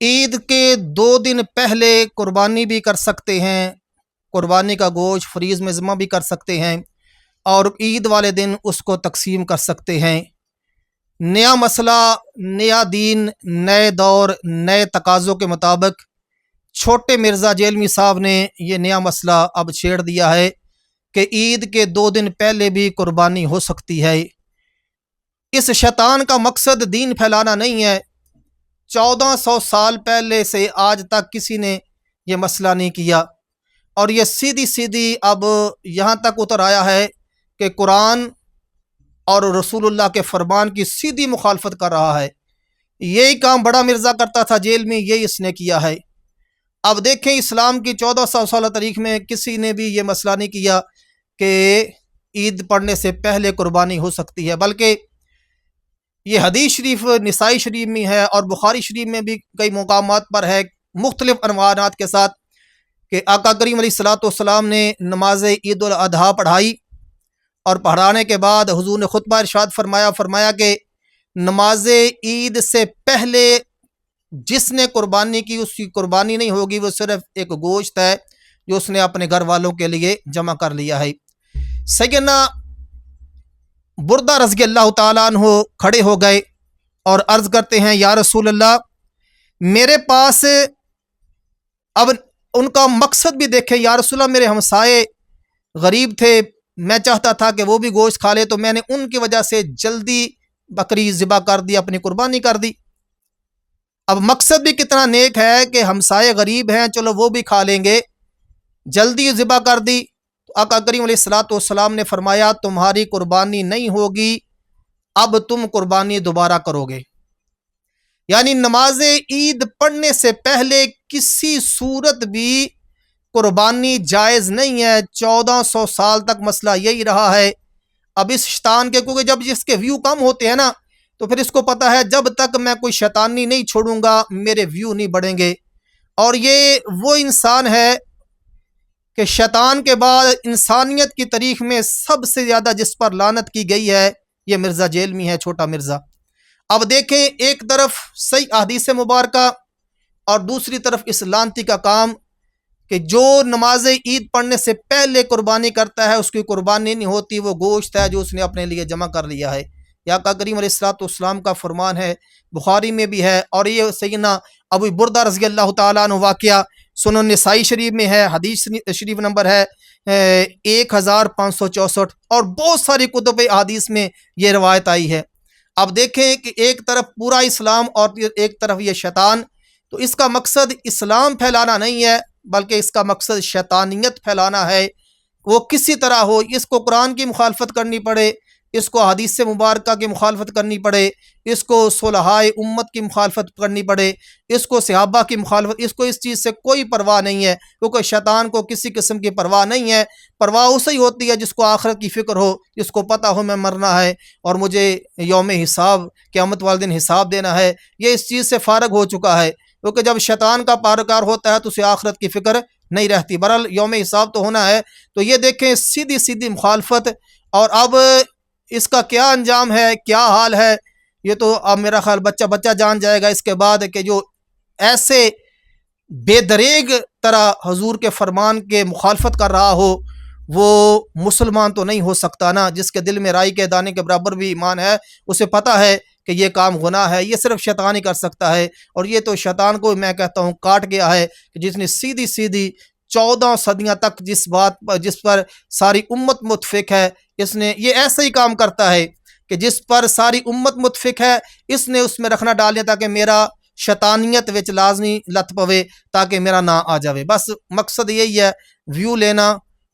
عید کے 2 دن پہلے قربانی بھی کر سکتے ہیں، قربانی کا گوشت فریز میں ذبح بھی کر سکتے ہیں اور عید والے دن اس کو تقسیم کر سکتے ہیں۔ نیا مسئلہ، نیا دین، نئے دور، نئے تقاضوں کے مطابق چھوٹے مرزا جیلمی صاحب نے یہ نیا مسئلہ اب چھیڑ دیا ہے کہ عید کے 2 دن پہلے بھی قربانی ہو سکتی ہے۔ اس شیطان کا مقصد دین پھیلانا نہیں ہے۔ 1400 سال پہلے سے آج تک کسی نے یہ مسئلہ نہیں کیا، اور یہ سیدھی اب یہاں تک اتر آیا ہے کہ قرآن اور رسول اللہ کے فرمان کی سیدھی مخالفت کر رہا ہے۔ یہی کام بڑا مرزا کرتا تھا جیل میں، یہی اس نے کیا ہے۔ اب دیکھیں، اسلام کی 1400 سالہ تاریخ میں کسی نے بھی یہ مسئلہ نہیں کیا کہ عید پڑھنے سے پہلے قربانی ہو سکتی ہے، بلکہ یہ حدیث شریف نسائی شریف میں ہے اور بخاری شریف میں بھی کئی مقامات پر ہے مختلف عنوانات کے ساتھ کہ آقا کریم علیہ الصلوۃ والسلام نے نماز عید الاضحیٰ پڑھائی، اور پڑھانے کے بعد حضور نے خطبہ ارشاد فرمایا کہ نماز عید سے پہلے جس نے قربانی کی اس کی قربانی نہیں ہوگی، وہ صرف ایک گوشت ہے جو اس نے اپنے گھر والوں کے لیے جمع کر لیا ہے۔ سیدنا بردہ رضی اللہ تعالیٰ عنہ کھڑے ہو گئے اور عرض کرتے ہیں، یا رسول اللہ، میرے پاس اب ان کا مقصد بھی دیکھیں یا رسول اللہ، میرے ہمسائے غریب تھے، میں چاہتا تھا کہ وہ بھی گوشت کھا لے، تو میں نے ان کی وجہ سے جلدی بکری ذبح کر دی، اپنی قربانی کر دی۔ اب مقصد بھی کتنا نیک ہے کہ ہمسائے غریب ہیں، چلو وہ بھی کھا لیں گے، جلدی ذبح کر دی۔ تو آقا کریم علیہ الصلوۃ والسلام نے فرمایا، تمہاری قربانی نہیں ہوگی، اب تم قربانی دوبارہ کرو گے۔ یعنی نماز عید پڑھنے سے پہلے کسی صورت بھی قربانی جائز نہیں ہے۔ 1400 سال تک مسئلہ یہی رہا ہے۔ اب اس شیطان کے، کیونکہ جب جس کے ویو کم ہوتے ہیں نا، تو پھر اس کو پتہ ہے جب تک میں کوئی شیطانی نہیں چھوڑوں گا میرے ویو نہیں بڑھیں گے۔ اور یہ وہ انسان ہے کہ شیطان کے بعد انسانیت کی تاریخ میں سب سے زیادہ جس پر لعنت کی گئی ہے یہ مرزا جیلمی ہے، چھوٹا مرزا۔ اب دیکھیں، ایک طرف صحیح احادیث مبارکہ اور دوسری طرف اس لعنتی کا کام کہ جو نماز عید پڑھنے سے پہلے قربانی کرتا ہے اس کی قربانی نہیں ہوتی، وہ گوشت ہے جو اس نے اپنے لیے جمع کر لیا ہے۔ یہ آقا کریم علیہ الصلوۃ والسلام کا فرمان ہے، بخاری میں بھی ہے، اور یہ سیدنا ابو بردہ رضی اللہ تعالیٰ عنہ واقعہ سنن نسائی شریف میں ہے، حدیث شریف نمبر ہے 1564، اور بہت ساری کتب احادیث میں یہ روایت آئی ہے۔ اب دیکھیں کہ ایک طرف پورا اسلام اور ایک طرف یہ شیطان، تو اس کا مقصد اسلام پھیلانا نہیں ہے بلکہ اس کا مقصد شیطانیت پھیلانا ہے۔ وہ کسی طرح ہو، اس کو قرآن کی مخالفت کرنی پڑے، اس کو حدیث مبارکہ کی مخالفت کرنی پڑے، اس کو صلحائے امت کی مخالفت کرنی پڑے، اس کو صحابہ کی مخالفت، اس کو اس چیز سے کوئی پرواہ نہیں ہے، کیونکہ شیطان کو کسی قسم کی پرواہ نہیں ہے۔ پرواہ اسے ہی ہوتی ہے جس کو آخرت کی فکر ہو، جس کو پتہ ہو میں مرنا ہے اور مجھے یوم حساب، قیامت والے دن حساب دینا ہے۔ یہ اس چیز سے فارغ ہو چکا ہے، کیونکہ جب شیطان کا پیروکار ہوتا ہے تو اسے آخرت کی فکر نہیں رہتی۔ بہرحال یوم حساب تو ہونا ہے۔ تو یہ دیکھیں، سیدھی مخالفت، اور اب اس کا کیا انجام ہے، کیا حال ہے، یہ تو اب میرا خیال بچہ جان جائے گا اس کے بعد، کہ جو ایسے بے دریغ طرح حضور کے فرمان کے مخالفت کر رہا ہو وہ مسلمان تو نہیں ہو سکتا نا۔ جس کے دل میں رائی کے دانے کے برابر بھی ایمان ہے، اسے پتہ ہے کہ یہ کام گناہ ہے، یہ صرف شیطان ہی کر سکتا ہے۔ اور یہ تو شیطان کو میں کہتا ہوں کاٹ گیا ہے، کہ جس نے سیدھی 14 صدیاں تک جس پر ساری امت متفق ہے، اس نے یہ ایسا ہی کام کرتا ہے کہ جس پر ساری امت متفق ہے، اس نے اس میں رکھنا ڈال دیا تاکہ میرا شیطانیت وچ لازمی لت پوے، تاکہ میرا نا آ جاوے۔ بس مقصد یہی ہے، ویو لینا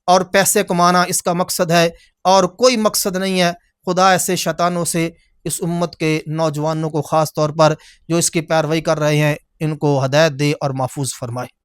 اور پیسے کمانا اس کا مقصد ہے، اور کوئی مقصد نہیں ہے۔ خدا ایسے شیطانوں سے اس امت کے نوجوانوں کو خاص طور پر جو اس کی پیروی کر رہے ہیں ان کو ہدایت دے اور محفوظ فرمائے۔